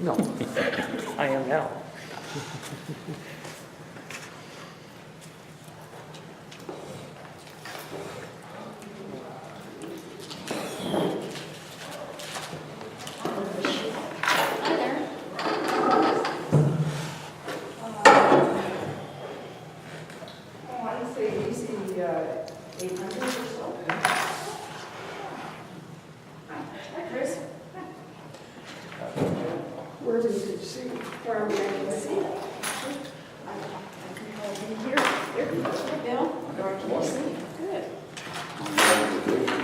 No, I am now. Hi there. Oh, I'd say easy, 800 or so. Hi, Chris. Where we could see, where we can see it. I can probably hear it. There you go. Bill, or can you see? Good.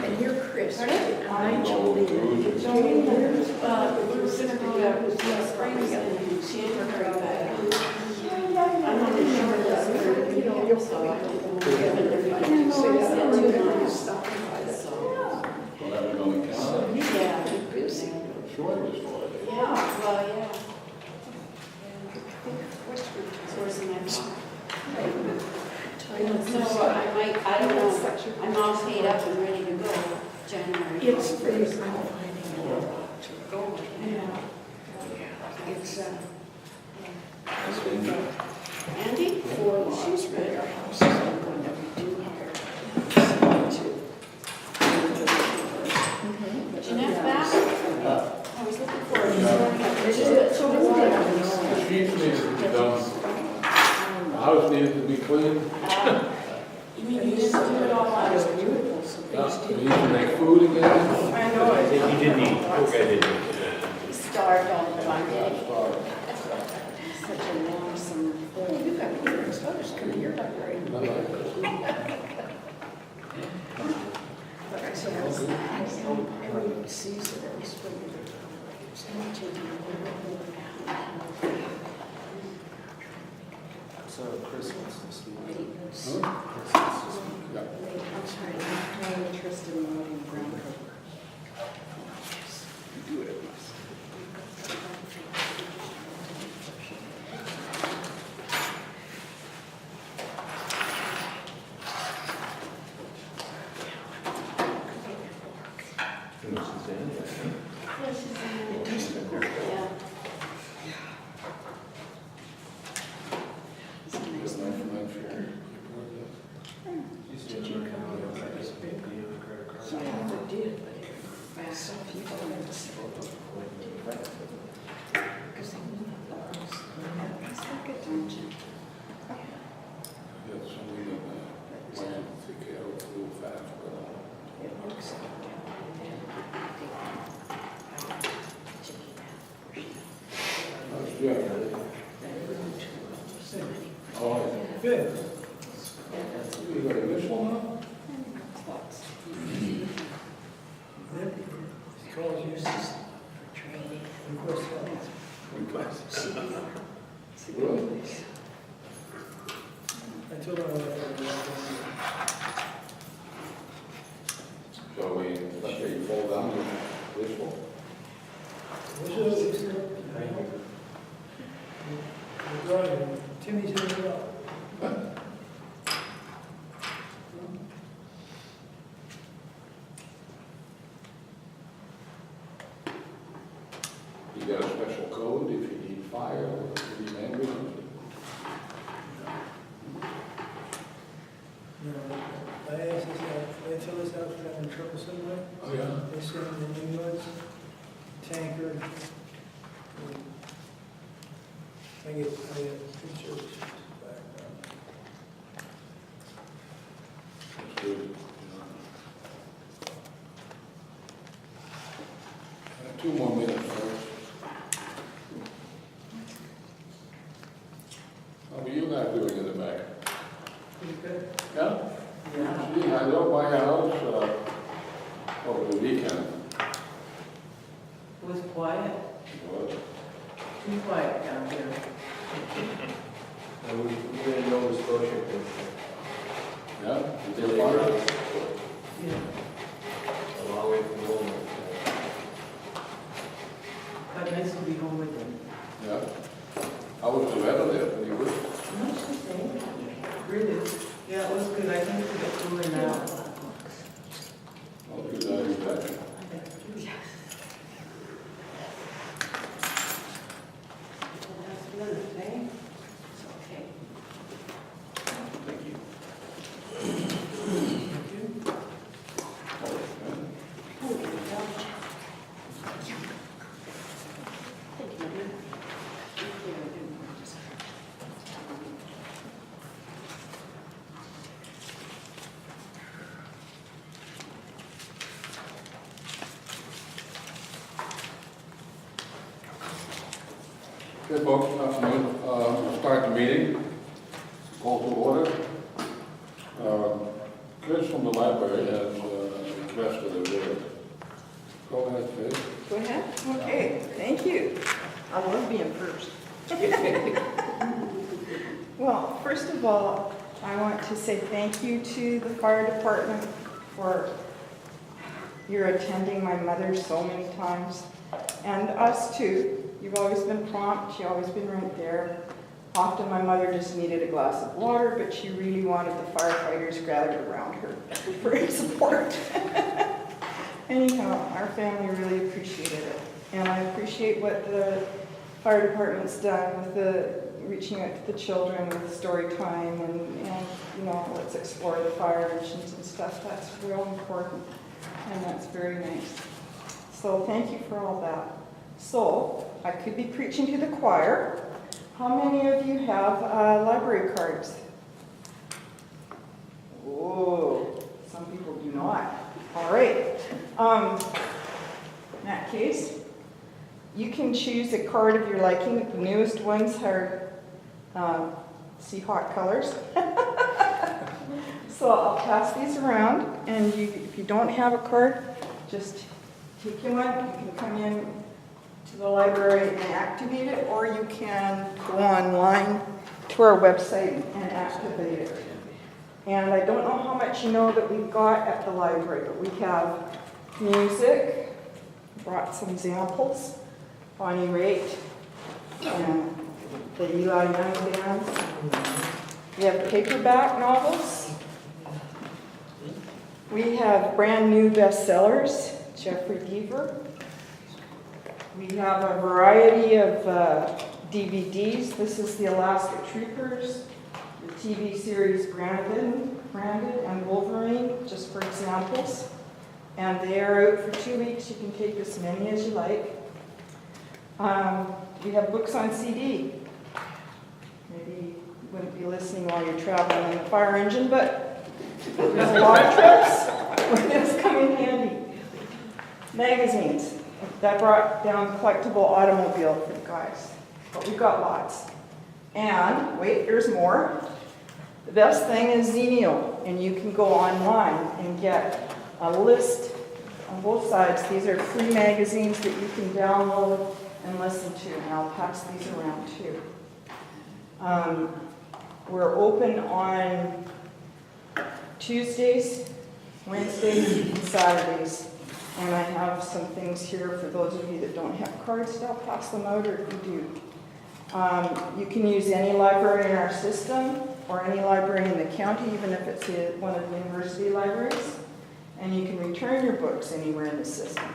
And you're Chris. Pardon? And I'm Jolene. Jolene, We were sitting in Springs in January back. I'm not sure that's where you know, so I don't know. Well, that was on the calendar. Yeah. You're busy. Sure it was for it. Yeah, well, yeah. So where's the next one? No, I might, I don't know. I'm all paid up and ready to go, January. It's pretty small. Yeah. It's, Andy? she's read our houses and one that we do hire. Jeanette back? I was looking for her. It's just so The sheets needed to be done. The house needed to be cleaned. You mean you didn't do it all out? It's beautiful, so Yeah, things we do. need to make food again. I know I it. think you did need, I did. He starved all the time, did he? Such a long summer. Oh, you got your exposures coming here, by the way. But I said, every season, every spring. It's not changing. So Chris wants to speak. Huh? Chris wants to speak. Yeah. I'm sorry, I'm not interested in loading ground cover. You do it at once. Yeah, she's in It doesn't work. Yeah. It's a nice Just thing. like lunch here. Did you come here with this big? Yeah, I did, but I saw people in the store. Because they knew the laws. It's like a dungeon. That's something that might take care of a little fast, but It looks like. that's good. Oh, Good. you got this one now? Calls you. Request Really? I told her So we, let's say you fall down with this one. Timmy's in the row. You got a special code if you need fire or if you need ambulance? No, I asked this, they tell us out for that in trouble somewhere. Oh, yeah? They send the ambulance, tanker. I get pictures back. That's good. Two more minutes first. How are you not doing in the back? Pretty good. Yeah? Gee, I drove by your house, over the weekend. It was quiet, What? too quiet down here. We're in Nova Scotia. Yeah? Is there fire? Yeah. A long way from home. But nice to be home with them. Yeah. How was the weather there? Pretty good? Much the same. Really? Yeah, it was good. I think it's a bit cooler now. Oh, good, I was back. Okay, folks, we'll start the meeting. Call to order. Chris from the library has requested a visit. Go ahead, Chris. Go ahead. Okay, thank you. I love being first. Well, first of all, I want to say thank you to the fire department for your attending my mother so many times. And us too. You've always been prompt, you've always been right there. Often my mother just needed a glass of water, but she really wanted the firefighters gathered around her for her support. Anyhow, our family really appreciated it. And I appreciate what the fire department's done with the reaching out to the children with story time and you know, let's explore the fire engines and stuff. That's real important and that's very nice. So thank you for all that. So I could be preaching to the choir. How many of you have library cards? Oh, some people do not. All right. In that case, you can choose a card of your liking. The newest ones are Seahawk colors. So I'll pass these around, and if you don't have a card, just take you one. You can come in to the library and activate it, or you can go online to our website and activate it. And I don't know how much you know that we've got at the library, but we have music, brought some samples, Bonnie Raitt, and the Eli Young Band. We have paperback novels. We have brand new bestsellers, Jeffrey Deaver. We have a variety of DVDs. This is the Alaska Troopers, the TV series Branded and Wolverine, just for examples. And they are out for 2 weeks. You can take as many as you like. We have books on CD. Maybe you wouldn't be listening while you're traveling in the fire engine, but there's a lot of trips where this come in handy. Magazines. That brought down collectible automobile for the guys. But we've got lots. And, wait, there's more. The best thing is Zenio, and you can go online and get a list on both sides. These are free magazines that you can download and listen to, and I'll pass these around too. We're open on Tuesdays, Wednesdays, and Saturdays. And I have some things here for those of you that don't have cards. I'll pass them out, or if you do. You can use any library in our system or any library in the county, even if it's one of the university libraries. And you can return your books anywhere in the system.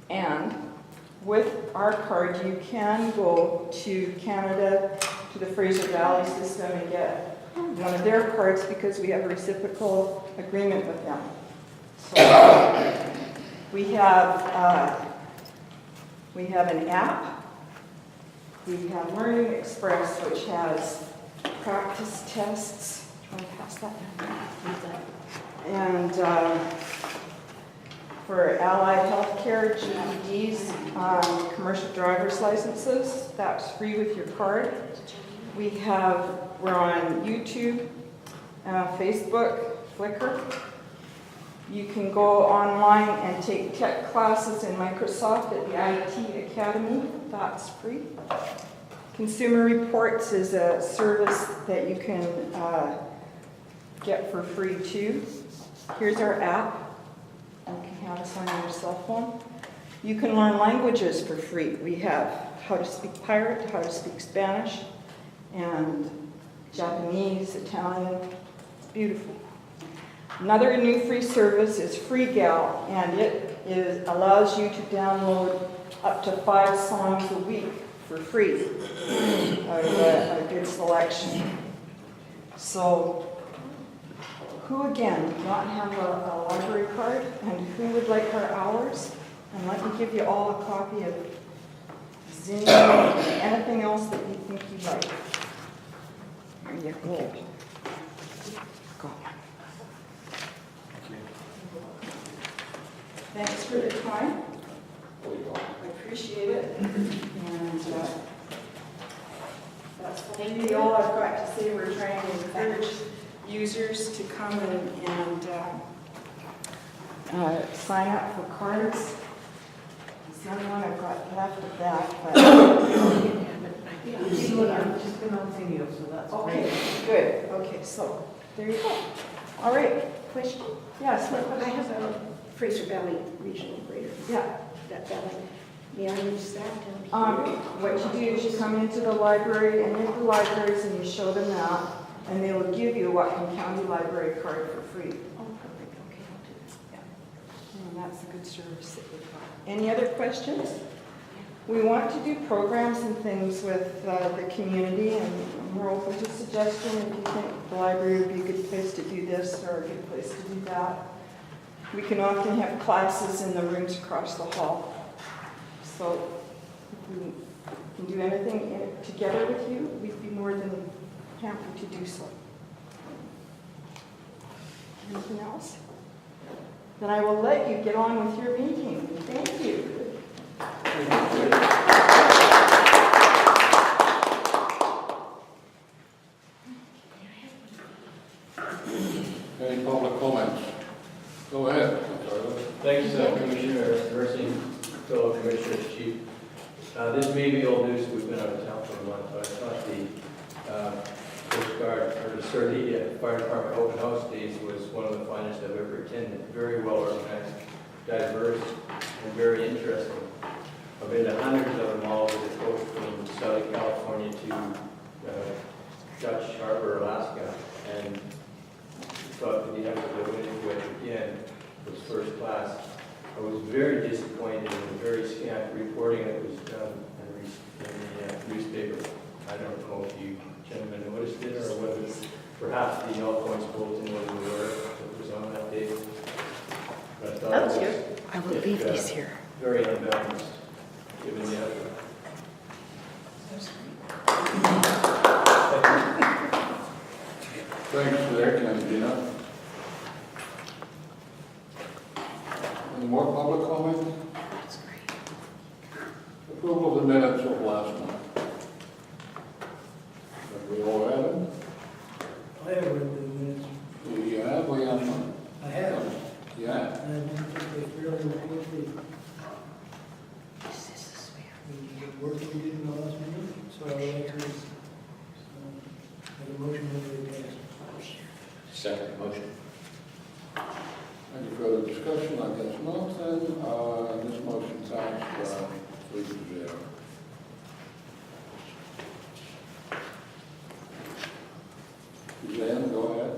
And with our card, you can go to Canada, to the Fraser Valley system, and get one of their cards because we have a reciprocal agreement with them. So we have an app. We have Learning Express, which has practice tests. Do you want to pass that down? And for allied healthcare, GEDs, commercial driver's licenses, that's free with your card. We're on YouTube, Facebook, Flickr. You can go online and take tech classes in Microsoft at the IT Academy. That's free. Consumer Reports is a service that you can get for free too. Here's our app. You can have us on your cell phone. You can learn languages for free. We have how to speak pirate, how to speak Spanish, and Japanese, Italian. It's beautiful. Another new free service is FreeGal, and it allows you to download up to 5 songs a week for free out of a good selection. So, who again would not have a library card, and who would like our hours? And let me give you all a copy of Zinnia and anything else that you think you'd like. Here you go. Go. Thanks for the time. I appreciate it. And Thank you all. I've got to say, we're trying to encourage users to come and sign up for cards. There's another one I've got left of that, but. I'm just gonna continue, so that's Okay, great. good. Okay, so there you go. All right. Question? Yes. I have a Fraser Valley Regional Grader, Yeah. that valley. May I use that? What you do is you come into the library, any of the libraries, and you show them that, and they will give you a Whatcom County Library card for free. Oh, perfect, okay, I'll do that. And that's a good service that we've got. Any other questions? We want to do programs and things with the community, and we're open to suggestion if you think the library would be a good place to do this or a good place to do that. We can often have classes in the rooms across the hall. So if we can do anything together with you, we'd be more than happy to do so. Anything else? Then I will let you get on with your meeting. Thank you. Any public comments? Go ahead, Charlie. Thanks, Commissioner Mercy, fellow Commissioners, Chief. This may be old news, we've been out of town for a month, but I thought the Coast Guard, or the Fire Department Open House Days was one of the finest I've ever attended. Very well organized, diverse, and very interesting. I've been to hundreds of them all over the coast, from Southern California to Dutch Harbor, Alaska, and thought that the effort that went into it again was first class. I was very disappointed in the very scant reporting that was done in the newspaper. I don't know if you gentlemen noticed it or whether perhaps the All Points Bulletin was aware that was on that day. But I thought That was it good. I will leave these here. very unbalanced, given the effort. Thanks for that, Cantina. Any more public comment? That's great. Approval of the minutes of last month. Have we all had them? I have read the minutes. We have, we have one. I have, Yeah. and I think they fairly quickly, This is the spare. the work we did in the last meeting, so I would like to, make a motion that we pass. Second motion. Any further discussion? I guess not, then, this motion passes, 3-0. Suzanne, go ahead.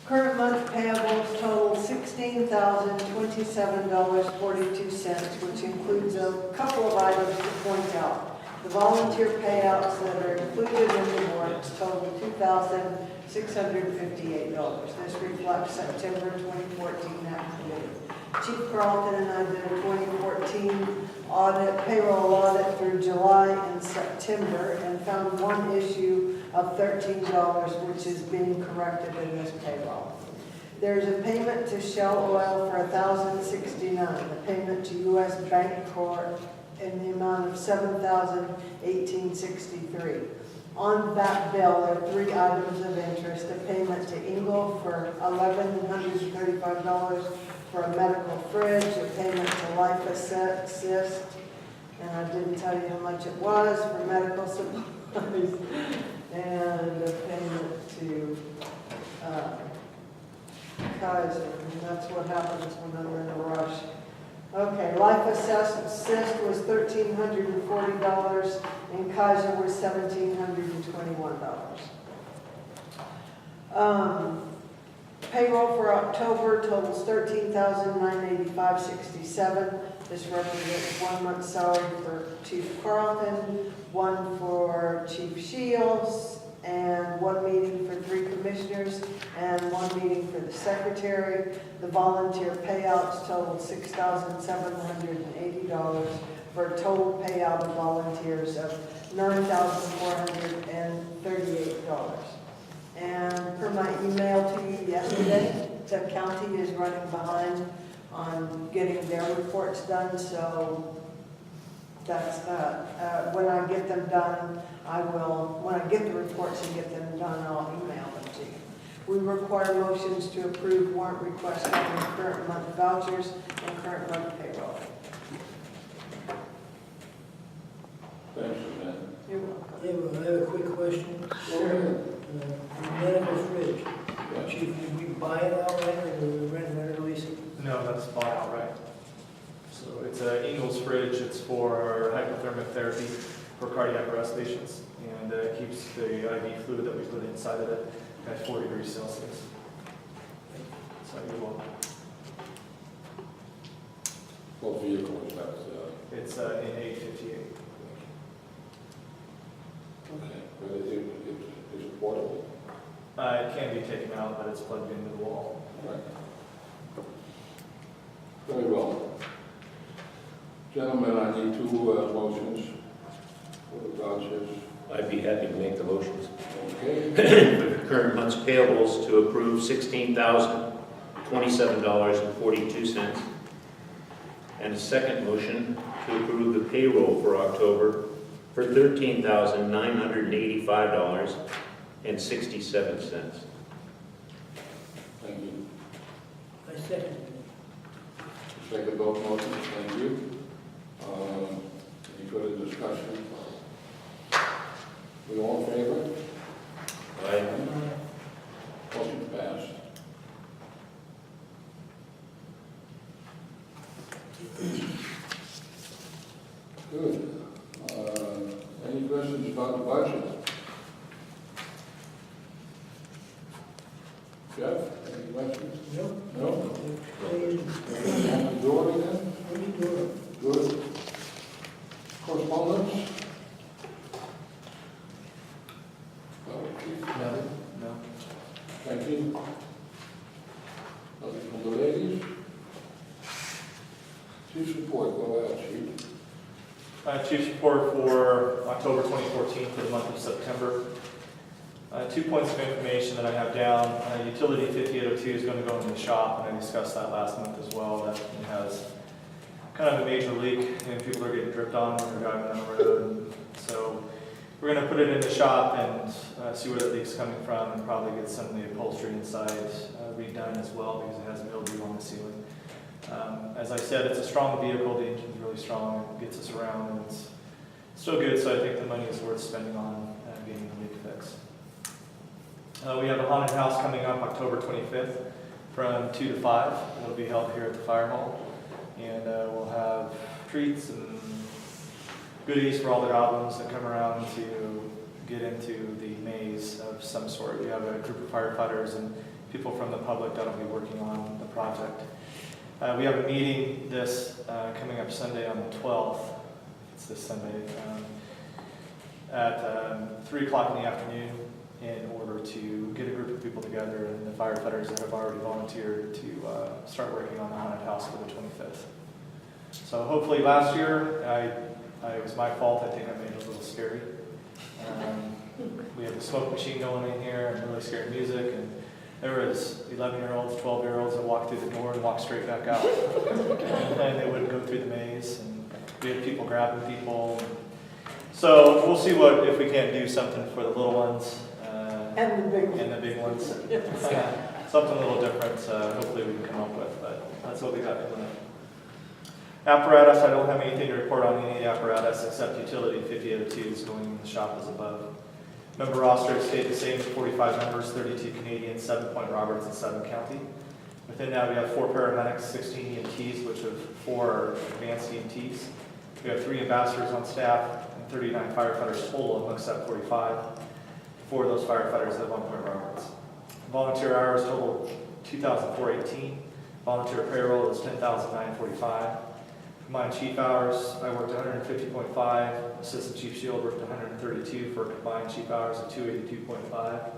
Current month payables total $16,027.42, which includes a couple of items to point out. The volunteer payouts that are included in the warrants total $2,658. This reflects September 2014 activity. Chief Carlton and I did a 2014 payroll audit through July and September and found one issue of $13, which is being corrected in this payroll. There's a payment to Shell Oil for $1,069, a payment to U.S. Bank Corp in the amount of $7,018.63. On that bill, there are 3 items of interest: a payment to Ingle for $1,135 for a medical fridge, a payment to Life Assist, and I didn't tell you how much it was for medical supplies, and a payment to Kaiser, and that's what happens when I'm in a rush. Okay, Life Assist was $1,340, and Kaiser was $1,721. Payroll for October totals $13,985.67. This represents 1 month's salary for Chief Carlton, 1 for Chief Shields, and 1 meeting for 3 commissioners, and 1 meeting for the secretary. The volunteer payouts totaled $6,780 for a total payout of volunteers of $9,438. And per my email to you yesterday, the county is running behind on getting their reports done, so That's, when I get them done, when I get the reports and get them done, I'll email them to you. We require motions to approve warrant requests covering current month vouchers and current month payroll. Thanks, Suzanne. You're welcome. Yeah, well, I have a quick question. Go ahead. The medical fridge, Yeah. Chief, did we buy it outright or did we rent it or lease it? No, that's bought outright. So it's a Ingalls fridge. It's for hypothermic therapy for cardiac arrest patients, and it keeps the IV fluid that we put inside of it at 4 degrees Celsius. So you're welcome. What vehicle is that? It's in 858. Okay, but is it portable? It can be taken out, but it's plugged into the wall. Right. Very well. Gentlemen, I need two motions for the vouchers. I'd be happy to make the motions. Okay, For the current month's payables to approve $16,027.42. And a second motion to approve the payroll for October for $13,985.67. thank you. I second it. Second vote motion, thank you. Any further discussion? We all in favor? Aye. Motion passed. Good. Any questions about the budget? Jeff, any questions? No? No? Please, On the door again? what are you doing? Good. Correspondence? No. Thank you. Nothing from the ladies? Chief's report, go ahead, Chief. Chief's report for October 2014 for the month of September. 2 points of information that I have down. Utility 5802 is going to go into the shop, and I discussed that last month as well. That it has kind of a major leak, and people are getting dripped on when they're driving down the road. And so we're going to put it in the shop and see where the leak's coming from, and probably get some of the upholstery inside redone as well because it has mildew on the ceiling. As I said, it's a strong vehicle. The engine's really strong. It gets us around, and it's still good. So I think the money is worth spending on getting the leak fixed. We have a haunted house coming up October 25th from 2 to 5. It'll be held here at the fire hall, and we'll have treats and goodies for all the goblins that come around to get into the maze of some sort. We have a group of firefighters and people from the public that'll be working on the project. We have a meeting coming up Sunday on the 12th. It's this Sunday at 3 o'clock in the afternoon in order to get a group of people together and the firefighters that have already volunteered to start working on the haunted house for the 25th. So hopefully last year, it was my fault. I think I made it a little scary. We had the smoke machine going in here and really scary music, and there was 11-year-olds, 12-year-olds that walked through the door and walked straight back out. And they wouldn't go through the maze, and we had people grabbing people. So we'll see if we can't do something for the little ones. And the big one. And the big ones. Something a little different, hopefully we can come up with, but that's what we got coming up. Apparatus, I don't have anything to report on any apparatus except utility 5802 is going in the shop as above. Member roster stayed the same, 45 members, 32 Canadian, 7 Point Roberts, and 7 County. Within that, we have 4 paramedics, 16 EMTs, which of 4 are advanced EMTs. We have 3 ambassadors on staff and 39 firefighters total amongst that 45. 4 of those firefighters have 1 Point Roberts. Volunteer hours total 2,418. Volunteer payroll is 10,945. Combined chief hours, I worked 150.5. Assistant Chief Shield worked 132 for combined chief hours of 282.5.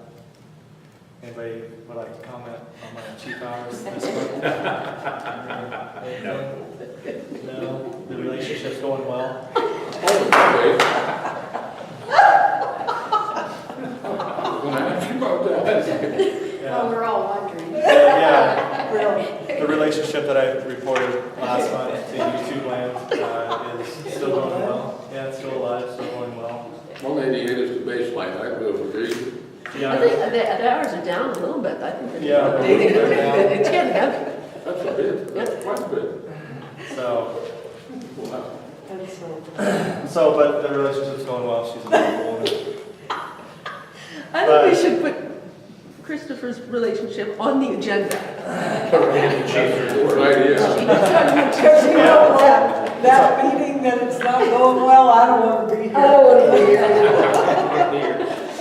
Anybody would like to comment on my chief hours? No. The relationship's going well. I'm going to ask you about that. Oh, we're all wondering. Yeah. The relationship that I reported last month to YouTube land is still going well. Yeah, it's still alive, still going well. 188 is the baseline, I will agree. Yeah. I think the hours are down a little bit, I think. Yeah. It's getting heavy. That's a bit, that's quite a bit. So, Wow. but the relationship's going well. She's a wonderful woman. I think we should put Christopher's relationship on the agenda. Good idea. Because you know that meeting that it's not going well, I don't want to be here. I don't want to be here.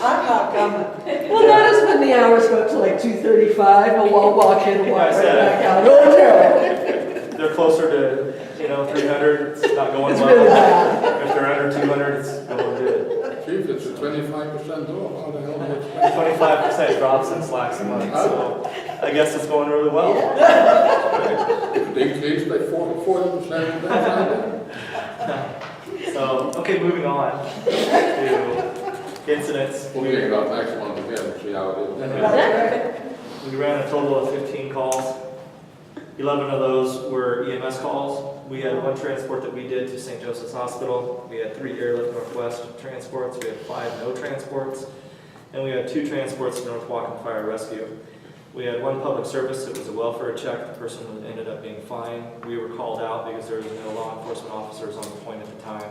I'm not coming. Well, notice when the hours go up to like 2:35, I'll walk in and walk Like I right said. back out. Oh, no. They're closer to, 300, it's not going It's well. really bad. If they're under 200, it's going good. Chief, it's a 25% off, how the hell do you expect? 25% drop since last month, so I guess it's going really well. They increased by 40%, So, okay, moving on to incidents. We'll get that next one again, see how it is. We ran a total of 15 calls. 11 of those were EMS calls. We had 1 transport that we did to St. Joseph's Hospital. We had 3 Airlift Northwest transports. We had 5 no transports. And we had 2 transports to North Whatcom Fire Rescue. We had 1 public service. It was a welfare check. The person ended up being fine. We were called out because there was no law enforcement officers on the point at the time.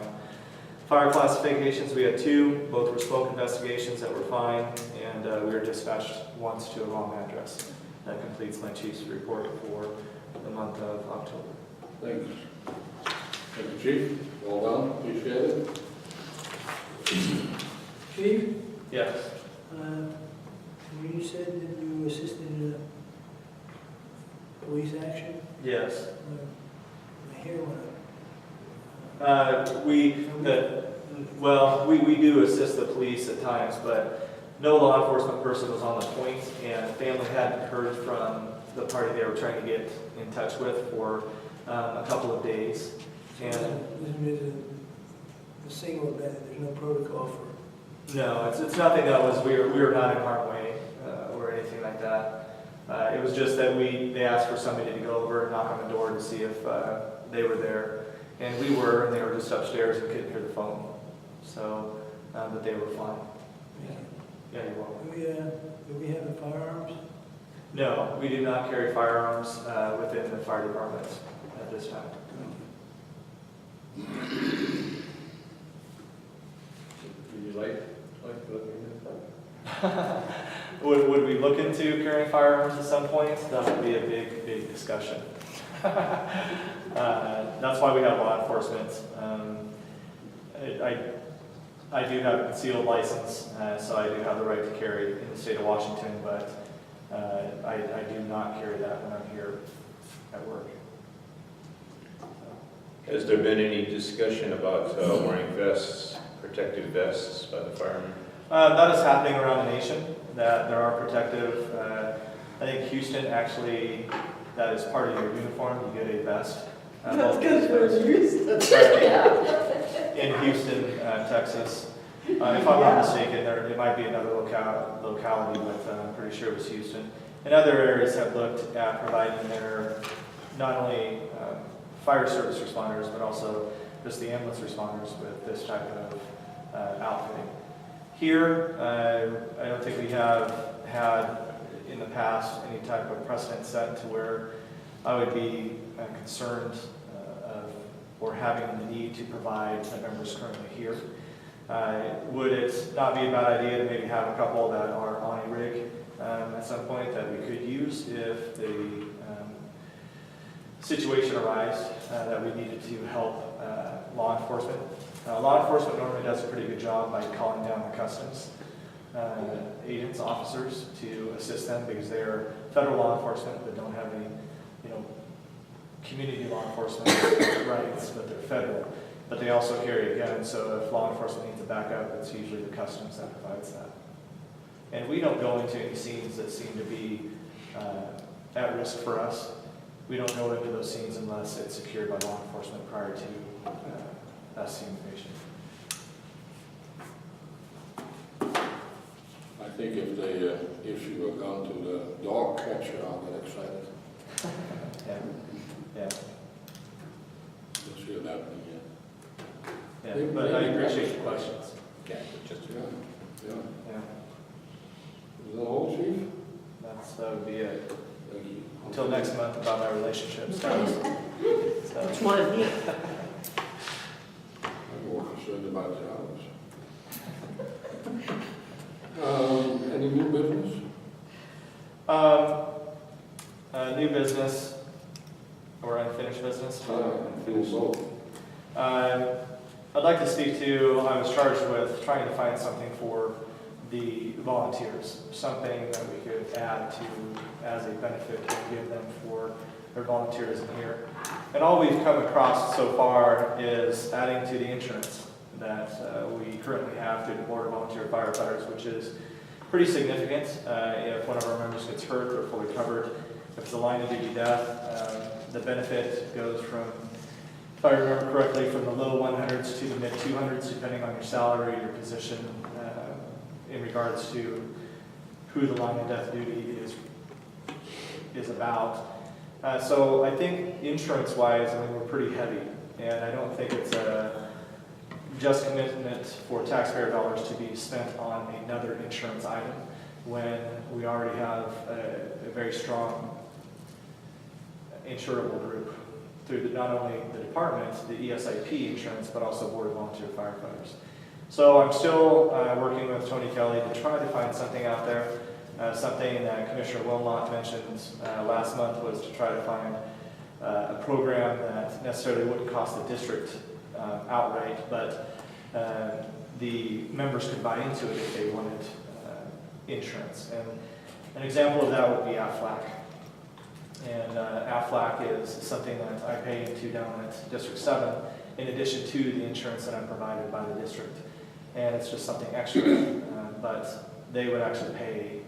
Fire classifications, we had 2. Both were smoke investigations that were fine. And we were dispatched once to a wrong address. That completes my chief's report for the month of October. Thanks. Thank you, Chief. Well done, appreciate it. Chief, Yes. you said that you assisted in a police action. Yes. My hair went up. We do assist the police at times, but no law enforcement person was on the point, and the family hadn't heard from the party they were trying to get in touch with for a couple of days. And There's a single event, there's no protocol for. no, it's nothing that was, we were not in harm's way or anything like that. It was just that they asked for somebody to go over and knock on the door to see if they were there. And we were, and they were just upstairs and couldn't hear the phone. So, but they were fine. Yeah, you're welcome. Do we have the firearms? No, we do not carry firearms within the fire department at this time. Would you like to look into that? Would we look into carrying firearms at some point? That would be a big discussion. That's why we have law enforcement. I do have a concealed license, so I do have the right to carry in the state of Washington, but I do not carry that when I'm here at work. Has there been any discussion about wearing vests, protective vests by the firemen? That is happening around the nation, that there are protective. I think Houston actually, that is part of your uniform, you get a vest. That's good for Houston. In Houston, Texas. If I'm not mistaken, it might be another locality, but I'm pretty sure it was Houston. And other areas have looked at providing their, not only fire service responders, but also just the ambulance responders with this type of outfitting. Here, I don't think we have had in the past any type of precedent set to where I would be concerned of or having the need to provide the members currently here. Would it not be a bad idea to maybe have a couple that are on a rig at some point that we could use if the situation arose that we needed to help law enforcement? Law enforcement normally does a pretty good job by calling down the customs agents, officers, to assist them because they are federal law enforcement that don't have any, community law enforcement rights, but they're federal. But they also carry a gun, so if law enforcement needs a backup, it's usually the customs that provides that. And we don't go into any scenes that seem to be at risk for us. We don't go into those scenes unless it's secured by law enforcement prior to us seeing the patient. I think if they issue a gun to the dog catcher, I'll get excited. Yeah. Don't see it happening yet. Yeah, but I appreciate the questions. Yeah, just, Yeah, yeah. Yeah, Is that all, chief? that would be it. Thank you. Until next month about my relationships. So, Which one of you? I'm more concerned about the others. Any new business? New business or unfinished business? Finish both. I'd like to speak to, I was charged with trying to find something for the volunteers, something that we could add to as a benefit and give them for their volunteerism here. And all we've come across so far is adding to the insurance that we currently have through the Board of Volunteer Firefighters, which is pretty significant. If one of our members gets hurt, they're fully covered. If it's a line of duty death, the benefit goes from, if I remember correctly, from the low 100s to the mid 200s, depending on your salary, your position, in regards to who the line of death duty is about. So I think insurance-wise, I mean, we're pretty heavy, and I don't think it's a just commitment for taxpayer dollars to be spent on another insurance item when we already have a very strong insurable group through not only the department, the ESIP insurance, but also Board of Volunteer Firefighters. So I'm still working with Tony Kelly to try to find something out there. Something that Commissioner Wilmot mentioned last month was to try to find a program that necessarily wouldn't cost the district outright, but the members could buy into it if they wanted insurance. And an example of that would be AFLAC. And AFLAC is something that I pay into down at District 7 in addition to the insurance that I'm provided by the district. And it's just something extra, but they would actually pay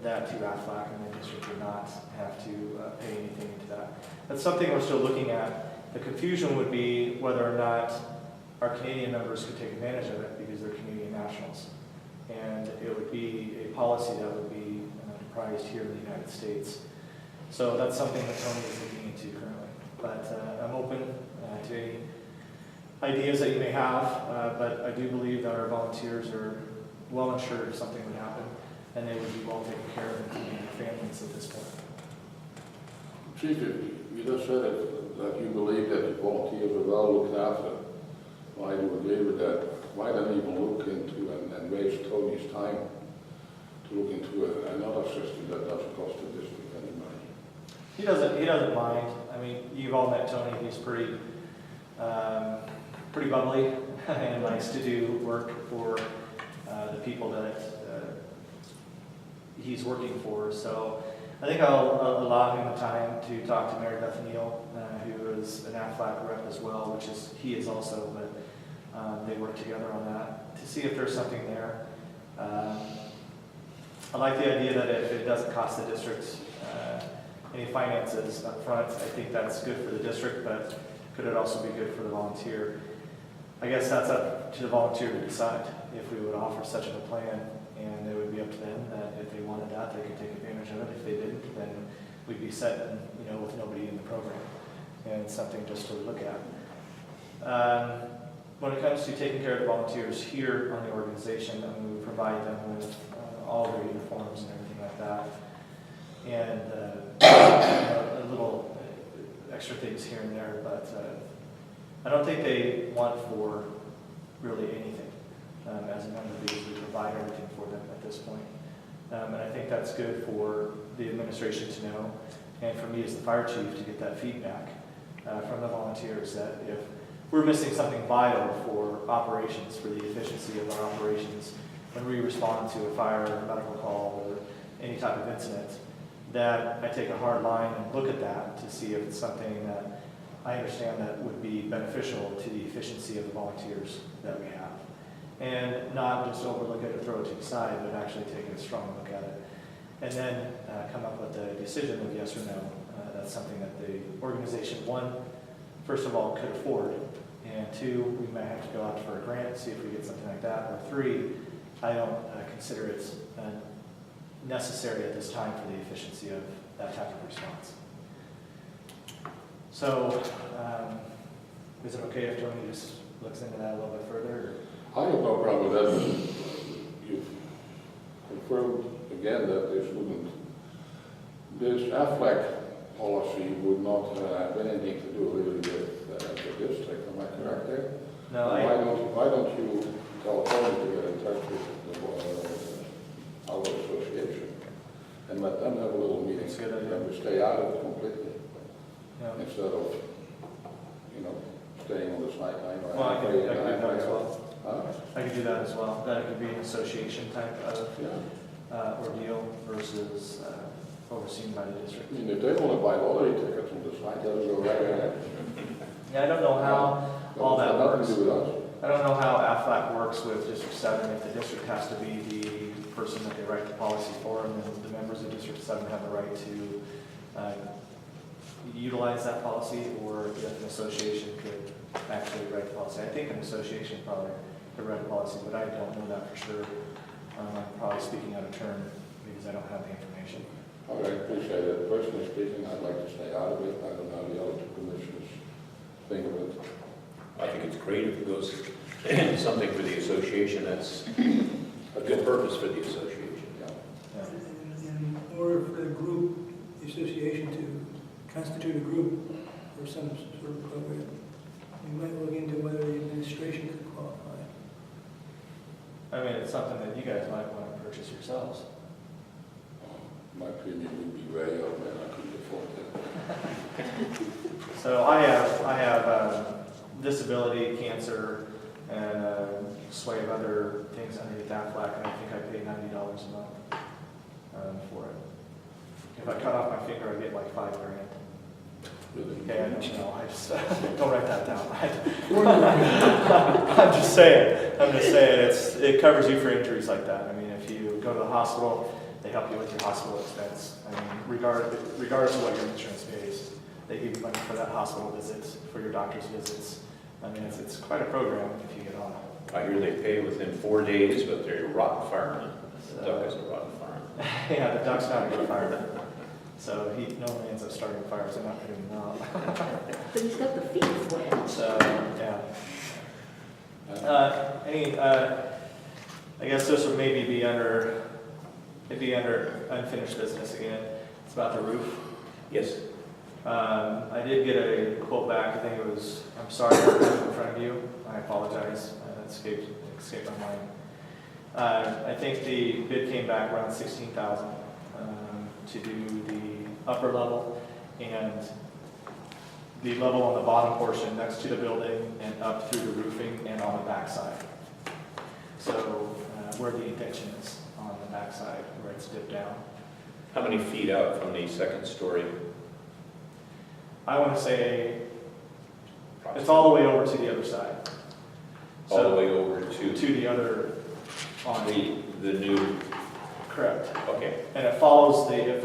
that to AFLAC, and the district would not have to pay anything into that. That's something we're still looking at. The confusion would be whether or not our Canadian members could take advantage of it because they're Canadian nationals. And it would be a policy that would be priced here in the United States. So that's something that Tony is looking into currently. But I'm open to any ideas that you may have, but I do believe that our volunteers are well insured if something would happen, and they would be well taken care of, including their families at this point. Chief, you just said that you believe that the volunteers are well looked after. Well, I do agree with that. Why don't you even look into and waste Tony's time to look into another system that doesn't cost the district any money? He doesn't mind. I mean, you've all met Tony. He's pretty bubbly and likes to do work for the people that he's working for. So I think I'll allow him the time to talk to Mary Beth Neal, who is an AFLAC rep as well, which is he is also, but they work together on that to see if there's something there. I like the idea that if it doesn't cost the district any finances up front, I think that's good for the district, but could it also be good for the volunteer? I guess that's up to the volunteer to decide if we would offer such a plan, and it would be up to them that if they wanted that, they could take advantage of it. If they didn't, then we'd be set, with nobody in the program, and something just to look at. When it comes to taking care of the volunteers here on the organization, I mean, we provide them with all their uniforms and everything like that, and a little extra things here and there, but I don't think they want for really anything as a member because we provide everything for them at this point. And I think that's good for the administration to know, and for me as the fire chief to get that feedback from the volunteers that if we're missing something vital for operations, for the efficiency of our operations, when we respond to a fire or a medical call or any type of incident, that I take a hard line and look at that to see if it's something that I understand that would be beneficial to the efficiency of the volunteers that we have. And not just overlook it or throw it to the side, but actually take a strong look at it. And then come up with a decision of yes or no. That's something that the organization, one, first of all, could afford. And two, we might have to go out for a grant, see if we get something like that. Or three, I don't consider it necessary at this time for the efficiency of that type of response. So, is it okay if Tony just looks into that a little bit further? I have no problem with that. You've confirmed again that this Aflac policy would not have anything to do really with the district. Am I correct there? No, Why don't you tell Tony to get in touch with our association and let them have a little meeting? That's a good idea. And we stay out of it completely Yeah. instead of, staying on the sideline. Well, I could do that as well. Huh? I could do that as well. That could be an association type of Yeah. ordeal versus overseen by the district. I mean, if they want to buy lottery tickets on the side, that'll go right ahead. Yeah, I don't know how all that Nothing works. to do with us. I don't know how AFLAC works with District 7, if the district has to be the person that they write the policy for, and then the members of District 7 have the right to utilize that policy, or if an association could actually write the policy. I think an association probably could write a policy, but I don't know that for sure. I'm probably speaking out of turn because I don't have the information. All right, appreciate it. Personally speaking, I'd like to stay out of it. I don't know how the other two commissioners think of it. I think it's great if it goes something for the association, that's a good purpose for the association. Yeah. Yeah. In order for the group, the association to constitute a group for some sort of program, we might look into whether the administration could qualify. I mean, it's something that you guys might want to purchase yourselves. My premium would be way up, and I couldn't afford that. So I have disability, cancer, and a sway of other things underneath AFLAC, and I think I pay $90 a month for it. If I cut off my finger, I get like $5,000. Really. Okay, I don't know, I just, don't write that down. I'm just saying, it covers you for injuries like that. I mean, if you go to the hospital, they help you with your hospital expense. I mean, regardless of what your insurance pays, they give you money for that hospital visit, for your doctor's visits. I mean, it's quite a program if you get on it. I hear they pay within 4 days, but they're a rotten fireman. The duck is a rotten fireman. Yeah, the duck's not a good fireman. So he normally ends up starting fires and not putting them out. But he's got the feet for it. So, yeah. I guess this would maybe be under, it'd be under unfinished business again. It's about the roof. Yes. I did get a quote back. I think it was, I'm sorry I put it in front of you. I apologize. That escaped my mind. I think the bid came back around $16,000 to do the upper level and the level on the bottom portion next to the building and up through the roofing and on the backside. So where the indention is on the backside, where it's dipped down. How many feet out from the second story? I want to say it's all the way over to the other side. All the way over to the other on the new, correct. okay, And it follows the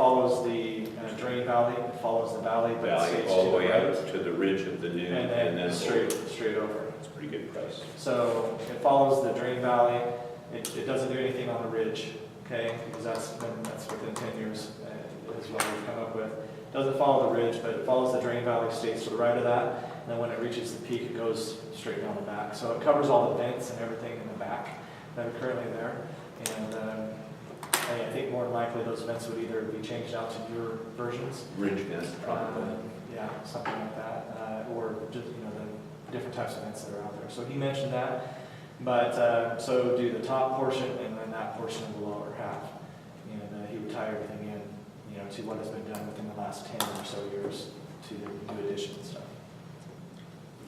drain valley. It follows the valley, but it valley stays all to the way right. out to the ridge of the new, And then straight over. It's a pretty good price. So it follows the drain valley. It doesn't do anything on the ridge, okay? Because that's within 10 years is what we've come up with. It doesn't follow the ridge, but it follows the drain valley, stays to the right of that. And then when it reaches the peak, it goes straight down the back. So it covers all the vents and everything in the back that are currently there. And I think more than likely those vents would either be changed out to newer versions. Ridge vent, probably. Yeah, something like that, or just, the different types of vents that are out there. So he mentioned that, but, so do the top portion and then that portion of the lower half. And he would tie everything in, to what has been done within the last 10 or so years to do addition and stuff.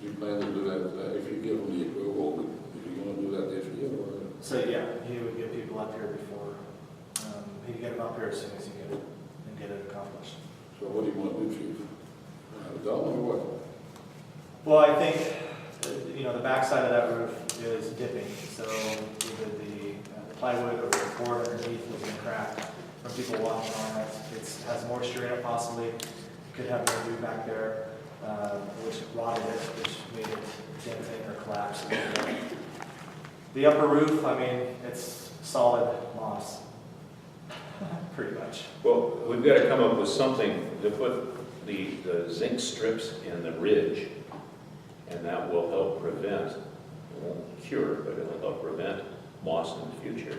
Do you plan to do that, if you give them the approval, if you're going to do that this year, or? So yeah, he would get people up here before, he'd get them up here as soon as he could and get it accomplished. So what do you want to do, chief? Done or what? Well, I think, the backside of that roof is dipping, so either the plywood or the board underneath has been cracked from people walking on it. It has moisture in it possibly, could have mildew back there, which rotted it, which made it denting or collapse. The upper roof, it's solid moss, pretty much. Well, we've got to come up with something to put the zinc strips in the ridge, and that will help prevent It won't cure, but it'll help prevent moss in the future.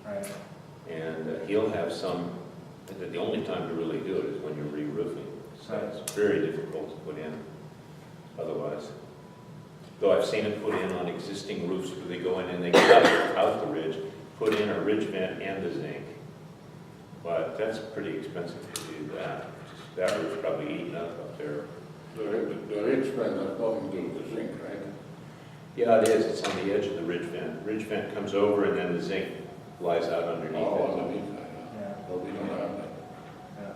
Right. And he'll have some, the only time to really do it is when you're re-roofing. So Right. it's very difficult to put in otherwise. Though I've seen it put in on existing roofs where they go in and they cut out the ridge, put in a ridge vent and the zinc. But that's pretty expensive to do that. That roof's probably eaten up there. The ridge vent has nothing to do with the zinc, right? Yeah, it is. It's on the edge of the ridge vent. Ridge vent comes over and then the zinc lies out underneath Oh, it. underneath that, Yeah. yeah. But we don't have that. Yeah.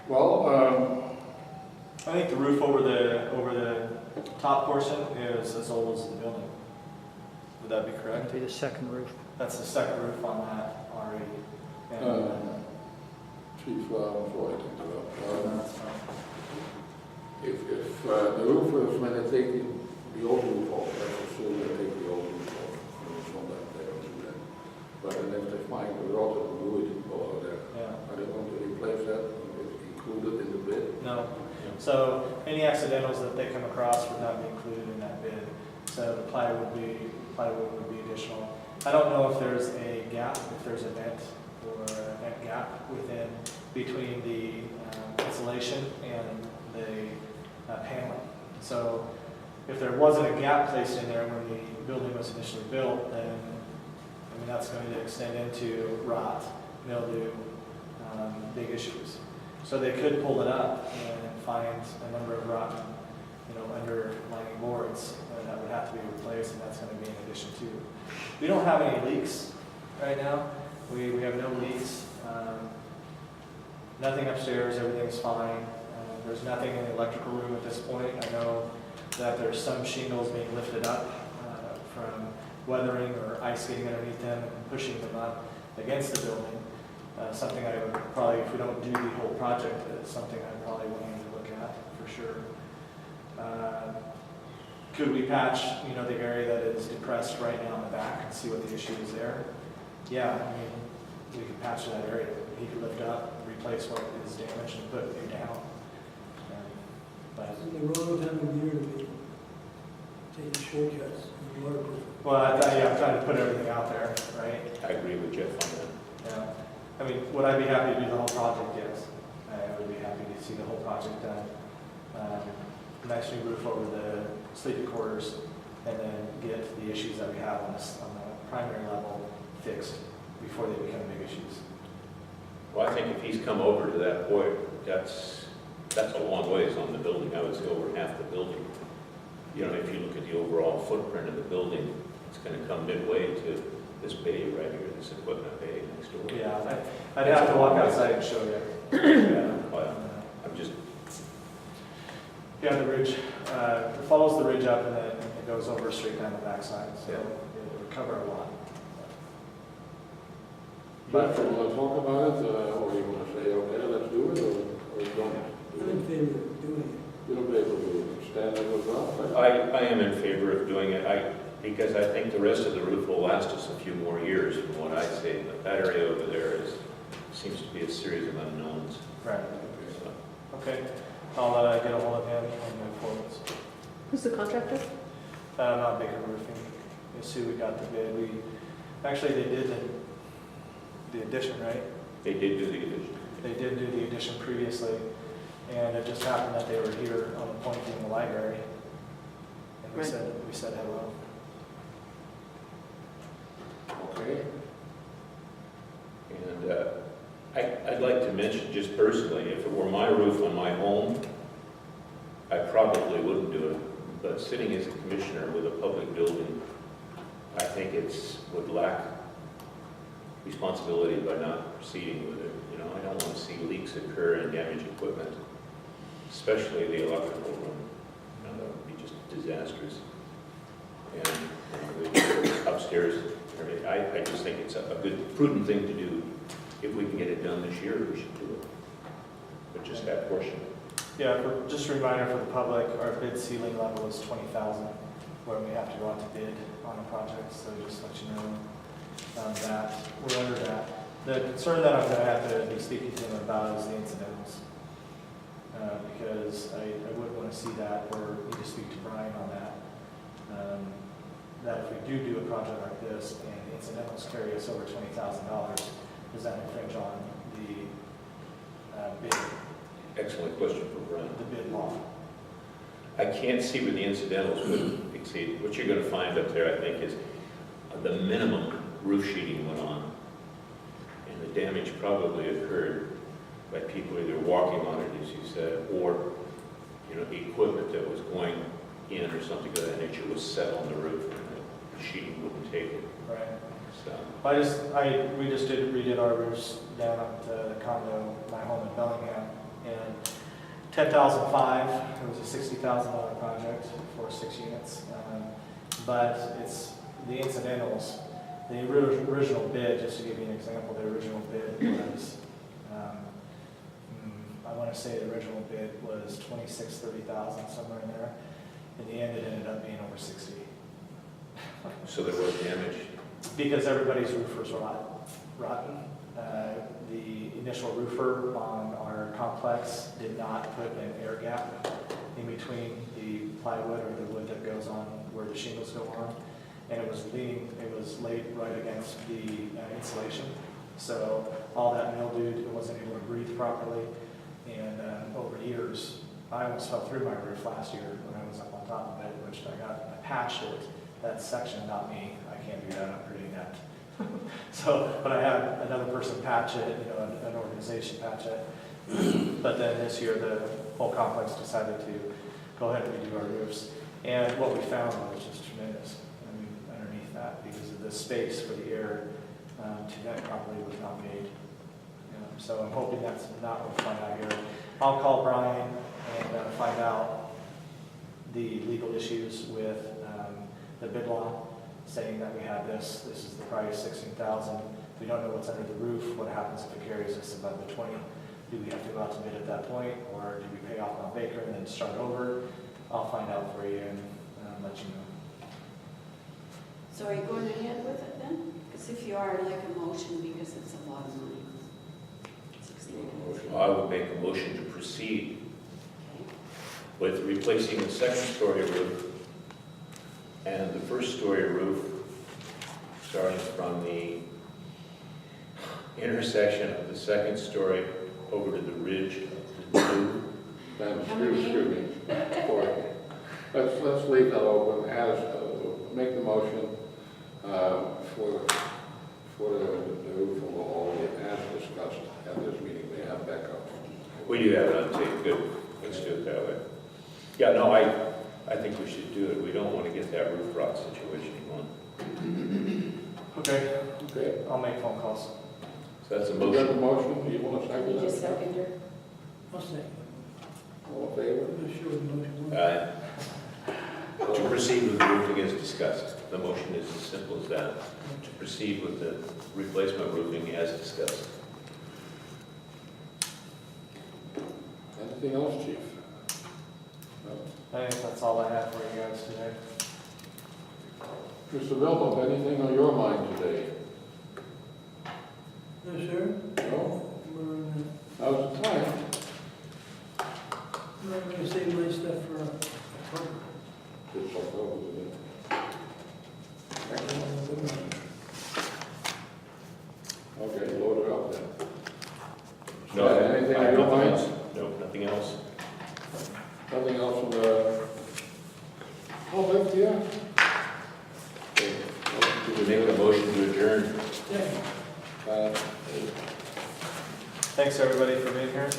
Well, I think the roof over the top portion is as old as the building. Would that be correct? That'd be the second roof. That's the second roof on that already. And, Chief, sorry to interrupt. that's fine. If the roof is, when they take the old roof off, let's assume they take the old roof off, and it's not that they don't do that. But then if they find a lot of wood over there, Yeah. are they going to replace that, included in the bid? No. So any accidentals that they come across would not be included in that bid. So the plywood would be additional. I don't know if there's a gap, if there's a vent or a vent gap between the insulation and the paneling. So if there wasn't a gap placed in there when the building was initially built, then I mean that's going to extend into rot, mildew, big issues. So they could pull it up and find a number of rotten, underlying boards that would have to be replaced, and that's going to be in addition to. We don't have any leaks right now. We have no leaks. Nothing upstairs. Everything's fine. There's nothing in the electrical room at this point. I know that there's some shingles being lifted up from weathering or ice getting underneath them and pushing them up against the building. Something I would probably, if we don't do the whole project, it's something I probably will need to look at for sure. Could we patch, the area that is depressed right now in the back and see what the issue is there? Yeah, I mean, we could patch that area. He could lift up, replace what is damaged and put it down. But, Isn't the wrong time of year to be taking shortcuts and waterproof? well, I'm trying to put everything out there, right? I agree with Jeff on that. Yeah. I mean, would I be happy to do the whole project? Yes. I would be happy to see the whole project done. Nice new roof over the sleeping quarters, and then get the issues that we have on the primary level fixed before they become big issues. Well, I think if he's come over to that point, that's a long ways on the building. I would say over half the building. If you look at the overall footprint of the building, it's going to come midway to this bay right here, this equipment bay next door. Yeah, I'd have to walk outside and show you. Yeah. Well, I'm just, Yeah, the ridge, it follows the ridge up and then it goes over straight down the backside, so Yeah. it would cover a lot. But you want to talk about it, or you want to say, okay, let's do it, or you don't? I'm in favor of doing You don't be able to stand it as well, right? I am in favor of doing it, because I think the rest of the roof will last us a few more years from what I see. But that area over there seems to be a series of unknowns. Right. So, Okay, I'll get a hold of him and move forward. Who's the contractor? Not Baker Roofing. You see, we got the bid. Actually, they did the addition, right? They did do the addition. They did do the addition previously, and it just happened that they were here on the point in the library. And we Right. said hello. Okay. And I'd like to mention, just personally, if it were my roof on my home, I probably wouldn't do it. But sitting as a commissioner with a public building, I think would lack responsibility by not proceeding with it. I don't want to see leaks occur and damage equipment, especially the electrical room. That would be just disastrous. And the upstairs, I just think it's a good, prudent thing to do. If we can get it done this year, we should do it. But just that portion. Yeah, just a reminder for the public, our bid ceiling level is $20,000, where we have to go out to bid on a project, so just let you know that we're under that. The concern that I'm going to have to be speaking to him about is the incidentals, because I wouldn't want to see that, or need to speak to Brian on that. that if we do a project like this and the incidentals carry us over $20,000, does that infringe on the Excellent question for Brian. the bid law? I can't see where the incidentals would exceed. What you're gonna find up there, I think, is the minimum roof sheeting went on. And the damage probably occurred by people either walking on it, as you said, or, equipment that was going in or something of that nature was set on the roof and the sheeting wouldn't take it. Right. So, We just redid our roofs down at the condo, my home in Bellingham, and 10,005, it was a $60,000 project for 6 units. But it's the incidentals, the original bid, just to give you an example, the original bid was, I want to say the original bid was 26, 30,000, somewhere in there. In the end, it ended up being over 60. so there was damage. Because everybody's roof was rotten. The initial roofer on our complex did not put an air gap in between the plywood or the wood that goes on where the shingles go on. And it was laid right against the insulation. So all that mildewed, it wasn't able to breathe properly. And over years, I almost fell through my roof last year when I was up on top of it, which I patched it, that section, not me. I can't do that, I'm pretty inept. But I had another person patch it, an organization patch it. But then this year, the whole complex decided to go ahead and redo our roofs. And what we found was just tremendous, underneath that, because of the space for the air to vent properly was not made. So I'm hoping that's not what we find out here. I'll call Brian and find out the legal issues with the bid law, saying that we have this is the price, 16,000. We don't know what's under the roof. What happens if it carries us above the 20? Do we have to go out to bid at that point, or do we pay off on Baker and then start over? I'll find out for you and let you know. So are you going ahead with it then? Because if you are, I'd like a motion because it's a lot of money. 16. I would make a motion to proceed with replacing the second-story roof and the first-story roof, starting from the intersection of the second story over to the ridge of the new. Excuse me. Let's leave that open, make the motion for the roof and all as discussed at this meeting. May have backup. We do have it on tape, good. Let's do it that way. Yeah, no, I think we should do it. We don't want to get that roof rot situation going. Okay, Okay. I'll make phone calls. So that's a You got the motion. motion? Do you want to second You just that? second her? I'll second. All in favor? I'm not sure what the motion was. To proceed with the roofing as discussed. The motion is as simple as that. To proceed with the replacement roofing as discussed. Anything else, Chief? No? I think that's all I have for you guys today. Mr. Vilma, anything on your mind today? No, sir? No? We're How's the time? going to save my stuff for October. It's October, isn't it? Okay, load it up then. No, Anything on your nothing mind? else. No, nothing else. Nothing else from the public here? Okay, We make a motion to adjourn. Yeah. uh, Thanks, everybody, for being here.